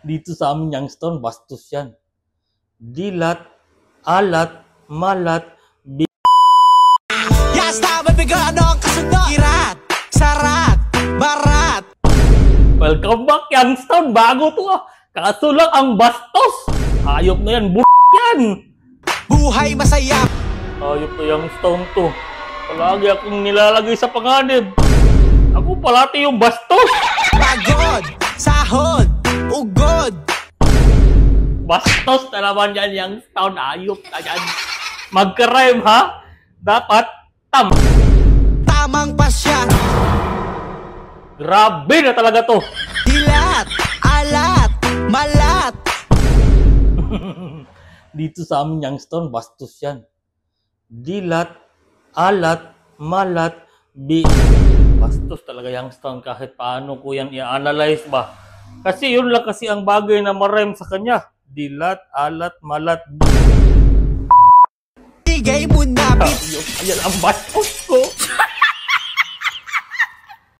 Dito sa amin Youngstown, bastos yan. Dilat, alat, malat, Yasta, mabigano ang kasunod. Kirat, sarat, barat. Welcome back Youngstown, bago to ah. Kaso lang ang bastos. Hayop na yan, yan. Buhay masaya. Hayop na Youngstown to. Palagi akong nilalagay sa panganib. Ako palati yung bastos. Pagod, sahod, ugod. Bastos na naman yan Youngstown, hayop na yan. Magka-rhyme ha? Dapat tamang pasya. Grabe na talaga to. Dilat, alat, malat. Dito sa amin Youngstown, bastos yan. Dilat, alat, malat, bastos talaga Youngstown kahit paano ko yan i-analyze ba. Kasi yun lang kasi ang bagay na ma-rhyme sa kanya. Dilat, alat, malat, Bigay mo na bit. Ayan ang bastos ko.